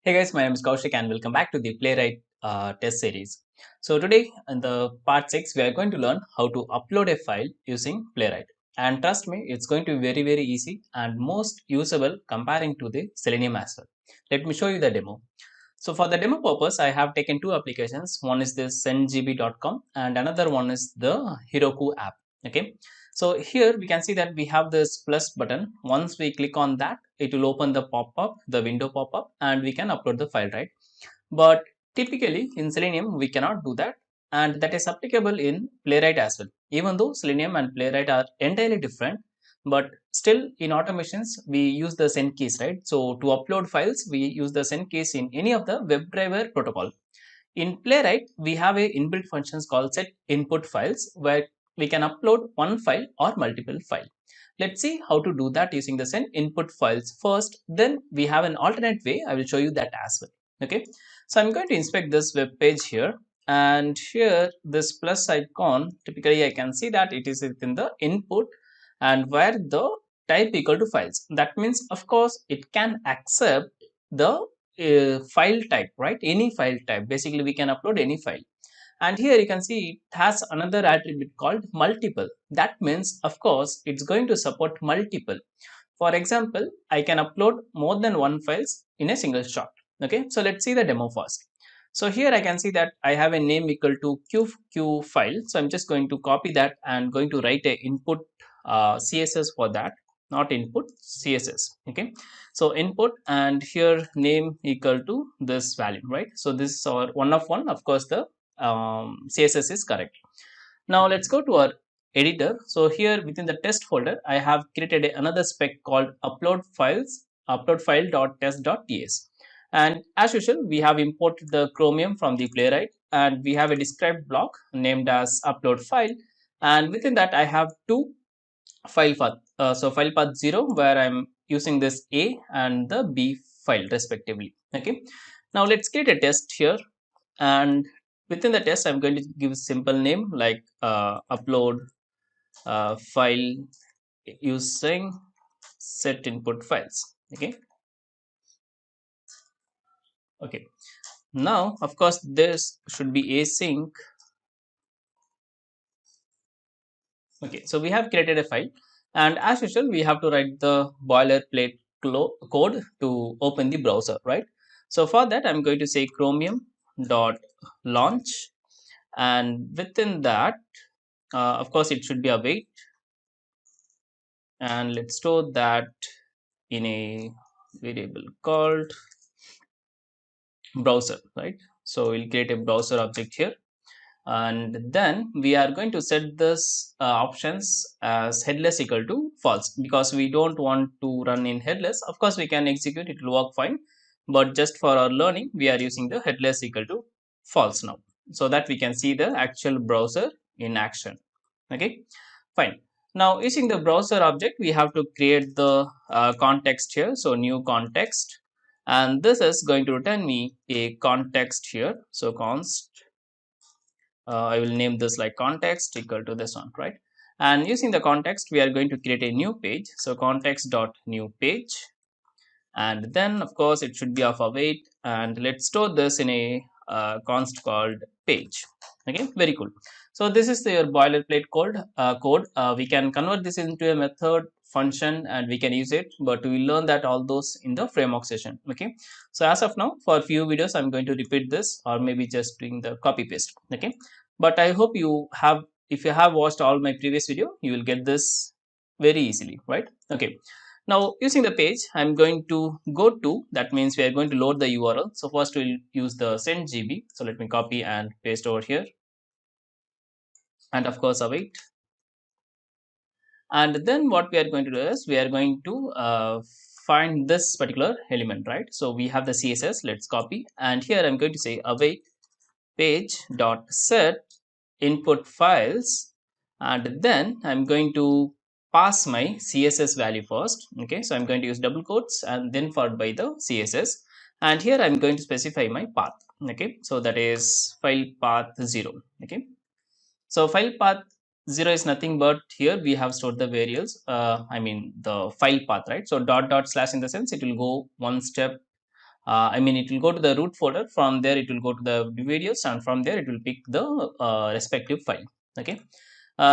Hey guys, my name is Kaushik and welcome back to the Playwright test series. So today in the part 6, we are going to learn how to upload a file using Playwright. And trust me, it's going to be very easy and most usable comparing to the Selenium as well. Let me show you the demo. So for the demo purpose, I have taken two applications. One is this sendgb.com and another one is the Heroku app. Okay. So here we can see that we have this plus button. Once we click on that, it will open the pop-up, the window pop-up, and we can upload the file, right? But typically in Selenium, we cannot do that. And that is applicable in Playwright as well. Even though Selenium and Playwright are entirely different, but still in automations, we use the send keys, right? So to upload files, we use the send keys in any of the WebDriver protocol. In Playwright, we have a inbuilt functions called set input files where we can upload one file or multiple file. Let's see how to do that using the send input files first. Then we have an alternate way. I will show you that as well. Okay. So I'm going to inspect this web page here, and here this plus icon, typically I can see that it is within the input and where the type equal to files. That means of course it can accept the file type, right? Any file type. Basically we can upload any file. And here you can see it has another attribute called multiple. That means of course it's going to support multiple. For example, I can upload more than one files in a single shot. Okay, so let's see the demo first. So here I can see that I have a name equal to qq file. So I'm just going to copy that and going to write a input css for that, not input css. Okay, so input and here name equal to this value, right? So this is our one of one. Of course the css is correct. Now let's go to our editor. So here within the test folder, I have created another spec called upload file.test.ts. And as usual, we have imported the Chromium from the Playwright, and we have a described block named as upload file. And within that, I have two file path. So file path 0, where I'm using this A and the B file respectively. Okay. Now let's create a test here, and within the test I'm going to give a simple name like upload file using set input files. Okay, now of course this should be async. Okay, so we have created a file, and as usual we have to write the boilerplate code to open the browser, right? So for that I'm going to say chromium dot launch, and within that of course it should be await, and let's store that in a variable called browser, right? So we'll create a browser object here, and then we are going to set this options as headless equal to false, because we don't want to run in headless. Of course we can execute, it will work fine, but just for our learning we are using the headless equal to false now, so that we can see the actual browser in action. Okay, fine. Now using the browser object, we have to create the context here. So new context, and this is going to return me a context here. So const, I will name this like context equal to this one, right? And using the context, we are going to create a new page. So context dot new page, and then of course it should be of await, and let's store this in a const called page. Okay, very cool. So this is your boilerplate code. We can convert this into a method function and we can use it, but we will learn that all those in the framework session. Okay, so as of now for a few videos I'm going to repeat this, or maybe just doing the copy paste. Okay, but I hope you have, if you have watched all my previous video, you will get this very easily, right? Okay, now using the page, I'm going to go to, that means we are going to load the URL. So first we'll use the send GB. So let me copy and paste over here, and of course await. And then what we are going to do is we are going to find this particular element, right? So we have the CSS, let's copy, and here I'm going to say await page dot set input files, and then I'm going to pass my CSS value first. Okay, so I'm going to use double quotes and then followed by the CSS, and here I'm going to specify my path. Okay, so that is file path 0. Okay, so file path 0 is nothing but here we have stored the variables, I mean the file path, right? So dot dot slash, in the sense it will go one step I mean, it will go to the root folder. From there, it will go to the videos, and from there, it will pick the respective file. Okay,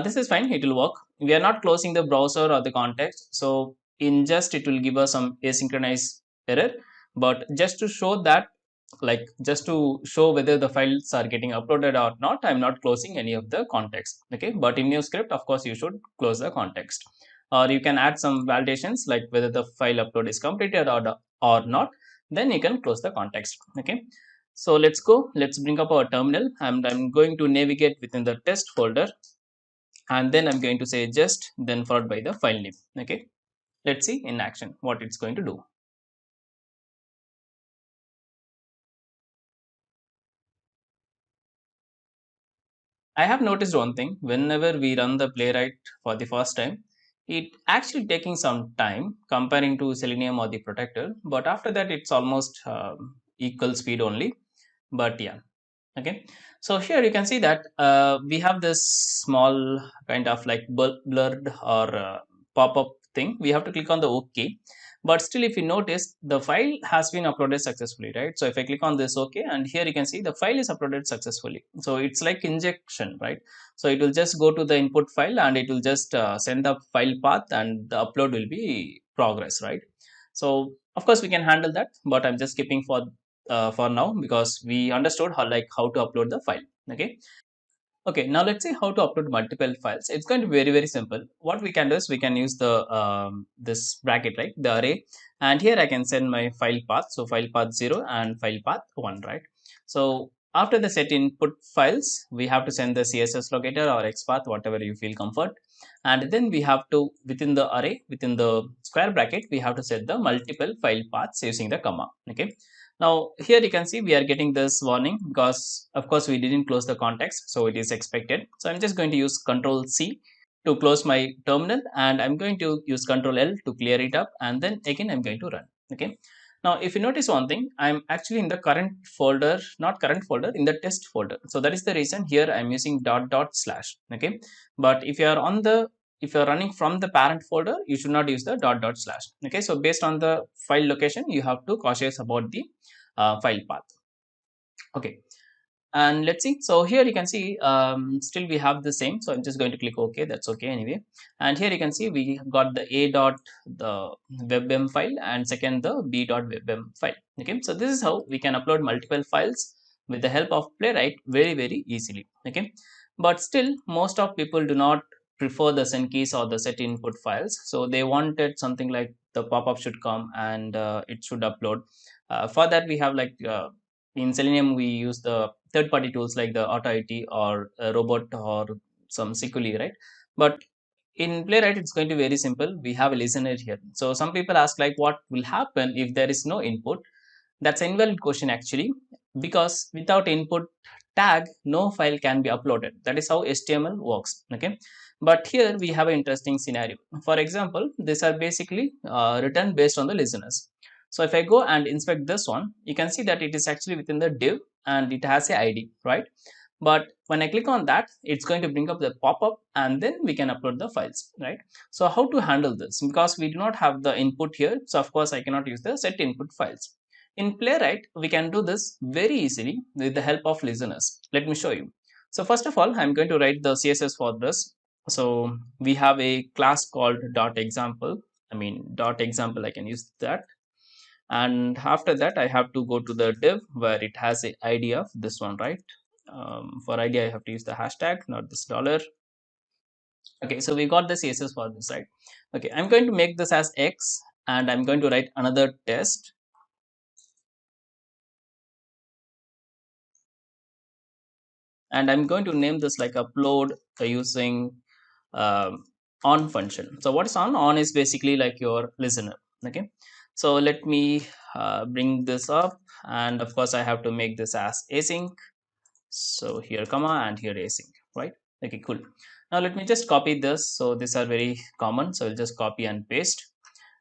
this is fine. It will work. We are not closing the browser or the context, so in just it will give us some asynchronous error. But just to show that, like just to show whether the files are getting uploaded or not, I'm not closing any of the context. Okay, but in your script, of course, you should close the context, or you can add some validations like whether the file upload is completed or not. Then you can close the context. Okay, so let's bring up our terminal, and I'm going to navigate within the test folder, and then I'm going to say just, then followed by the file name. Okay, let's see in action what it's going to do. I have noticed one thing: whenever we run the playwright for the first time, it actually taking some time comparing to Selenium or the Protector, but after that it's almost equal speed only. But yeah, okay. So here you can see that we have this small kind of like blurred or pop-up thing. We have to click on the OK, but still if you notice, the file has been uploaded successfully, right? So if I click on this OK, and here you can see the file is uploaded successfully. So it's like injection, right? So it will just go to the input file, and it will just send the file path, and the upload will be progress, right? So of course we can handle that, but I'm just skipping for now, because we understood how to upload the file. Okay, okay, now let's see how to upload multiple files. It's going to be very, very simple. What we can do is we can use the this bracket, right, the array, and here I can send my file path. So file path 0 and file path 1, right? So after the set input files, we have to send the css locator or xpath, whatever you feel comfort, and then we have to, within the array, within the square bracket, we have to set the multiple file paths using the comma. Okay, now here you can see we are getting this warning because of course we didn't close the context, so it is expected. So I'm just going to use Control C to close my terminal, and I'm going to use Control L to clear it up, and then again I'm going to run. Okay. Now if you notice one thing, I'm actually in the current folder, not current folder, in the test folder. So that is the reason here I'm using dot dot slash. Okay. But if you're running from the parent folder, you should not use the dot dot slash. Okay, so based on the file location, you have to cautious about the file path. Okay, and let's see. So here you can see still we have the same. So I'm just going to click OK. That's okay anyway. And here you can see we got the a dot the webm file, and second the b dot webm file. Okay, so this is how we can upload multiple files with the help of Playwright very, very easily. Okay, but still most of people do not prefer the send keys or the set input files. So they wanted something like the pop-up should come, and it should upload. For that we have in Selenium, we use the third-party tools like the AutoIT or Robot or some Sequely, right? But in Playwright, it's going to be very simple. We have a listener here. So some people ask like, what will happen if there is no input? That's an invalid question actually, because without input tag, no file can be uploaded. That is how HTML works. Okay, but here we have an interesting scenario. For example, these are basically written based on the listeners. So if I go and inspect this one, you can see that it is actually within the div, and it has a ID, right? But when I click on that, it's going to bring up the pop-up, and then we can upload the files, right? So how to handle this? Because we do not have the input here, so of course I cannot use the set input files. In Playwright, we can do this very easily with the help of listeners. Let me show you. So first of all, I'm going to write the CSS for this. So we have a class called dot example. I mean dot example, I can use that. And after that, I have to go to the div where it has a ID of this one, right? For ID, I have to use the hashtag, not this dollar. Okay, so we got the CSS for this, right? Okay, I'm going to make this as X, and I'm going to write another test, and I'm going to name this like upload using on function. So what is on? On is basically like your listener. Okay, so let me bring this up, and of course I have to make this as async. So here comma and here async, right? Okay, cool. Now let me just copy this. So these are very common, so I'll just copy and paste.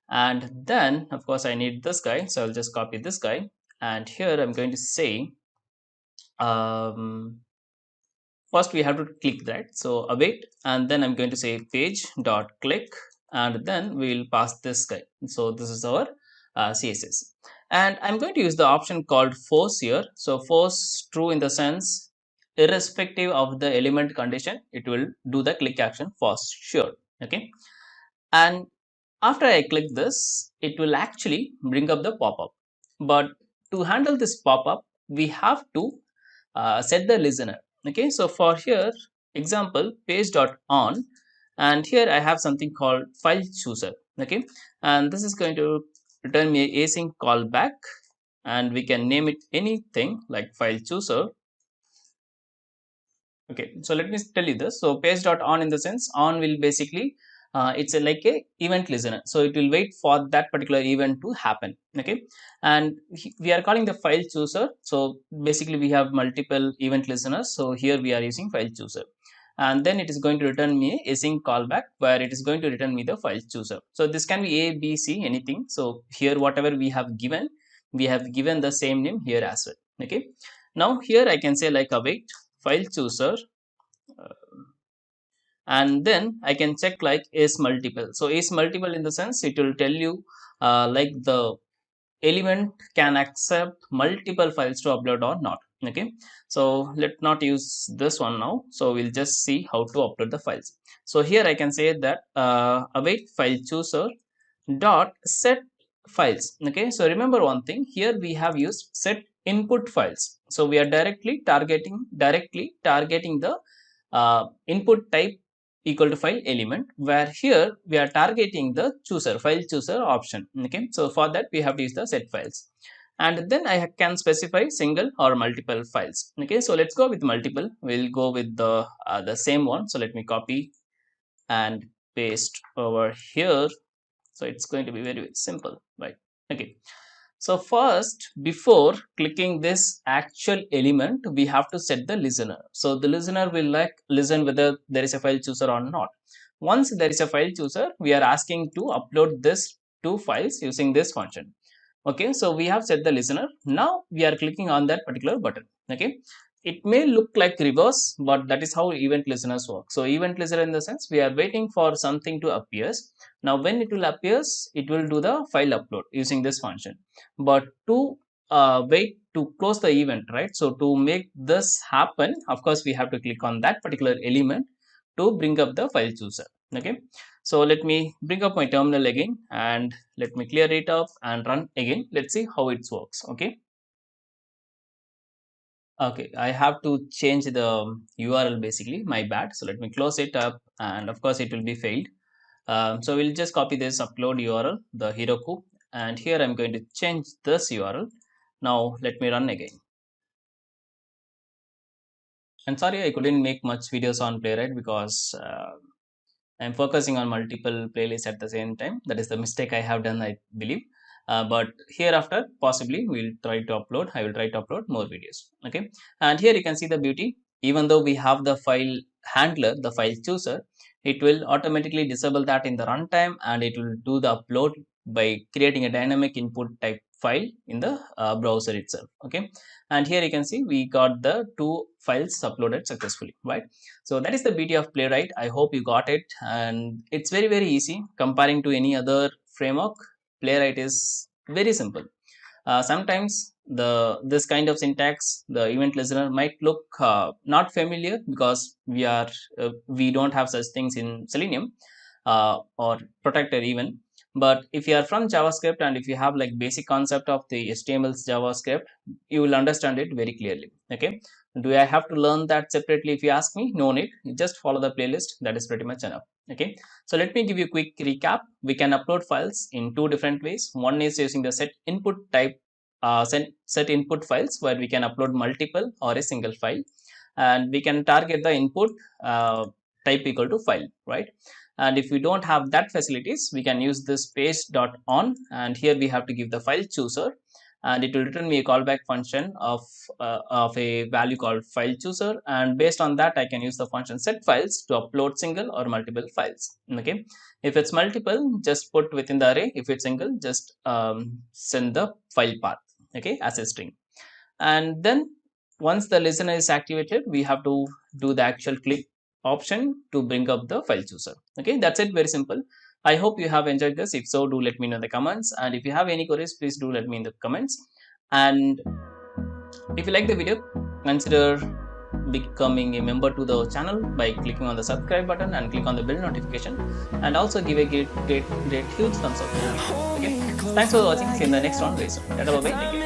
And then of course I need this guy, so I'll just copy this guy, and here I'm going to say um, first we have to click that, so await, and then I'm going to say page dot click, and then we'll pass this guy. So this is our CSS. And I'm going to use the option called force here. So force true in the sense irrespective of the element condition, it will do the click action for sure. Okay. And after I click this, it will actually bring up the pop-up. But to handle this pop-up, we have to set the listener. Okay, so for here, example page.on, and here I have something called file chooser. Okay, and this is going to return me a async callback, and we can name it anything like file chooser. Okay, so let me tell you this. So page.on, in the sense on will basically it's like a event listener, so it will wait for that particular event to happen. Okay, and we are calling the file chooser. So basically we have multiple event listeners, so here we are using file chooser, and then it is going to return me a async callback where it is going to return me the file chooser. So this can be a, b, c, anything. So here whatever we have given the same name here as well. Okay, now here I can say like await file chooser, and then I can check like is multiple. So is multiple in the sense it will tell you like the element can accept multiple files to upload or not. Okay, so let's not use this one now. So we'll just see how to upload the files. So here I can say that await file chooser dot set files. Okay, so remember one thing, here we have used set input files. So we are directly targeting the input type equal to file element, where here we are targeting the chooser file chooser option. Okay, so for that we have to use the set files, and then I can specify single or multiple files. Okay, so let's go with multiple. We'll go with the same one. So let me copy and paste over here. So it's going to be very, very simple, right? Okay, so first, before clicking this actual element, we have to set the listener. So the listener will like listen whether there is a file chooser or not. Once there is a file chooser, we are asking to upload this two files using this function. Okay, so we have set the listener. Now we are clicking on that particular button. Okay, it may look like reverse, but that is how event listeners work. So event listener in the sense we are waiting for something to appear. Now when it will appears, it will do the file upload using this function. But to wait to close the event, right? So to make this happen, of course we have to click on that particular element to bring up the file chooser. Okay, so let me bring up my terminal again, and let me clear it up and run again. Let's see how it works. Okay, okay, I have to change the URL, basically my bad. So let me close it up, and of course it will be failed. So we'll just copy this upload URL, the Heroku, and here I'm going to change this URL. Now let me run again. And sorry, I couldn't make much videos on Playwright because I'm focusing on multiple playlists at the same time. That is the mistake I have done, I believe. But hereafter, possibly we'll try to upload. I will try to upload more videos. Okay, and here you can see the beauty. Even though we have the file handler, the file chooser, it will automatically disable that in the runtime, and it will do the upload by creating a dynamic input type file in the browser itself. Okay, and here you can see we got the two files uploaded successfully, right? So that is the beauty of Playwright. I hope you got it, and it's very, very easy comparing to any other framework. Playwright is very simple. Sometimes this kind of syntax, the event listener, might look not familiar because we don't have such things in Selenium or Protector even. But if you are from JavaScript, and if you have like basic concept of the HTML's JavaScript, you will understand it very clearly. Okay, do I have to learn that separately? If you ask me, no need. You just follow the playlist. That is pretty much enough. Okay, so let me give you a quick recap. We can upload files in two different ways. One is using the set input type set input files, where we can upload multiple or a single file, and we can target the input type equal to file, right? And if we don't have that facilities, we can use this page.on, and here we have to give the file chooser, and it will return me a callback function of a value called file chooser, and based on that I can use the function set files to upload single or multiple files. Okay, if it's multiple, just put within the array. If it's single, just send the file path, okay, as a string. And then once the listener is activated, we have to do the actual click option to bring up the file chooser. Okay, that's it, very simple. I hope you have enjoyed this. If so, do let me know in the comments. And if you have any queries, please do let me in the comments. And if you like the video, consider becoming a member to the channel by clicking on the subscribe button and click on the bell notification, and also give a great huge thumbs up. Okay, thanks for watching. See you in the next one very soon. Bye bye.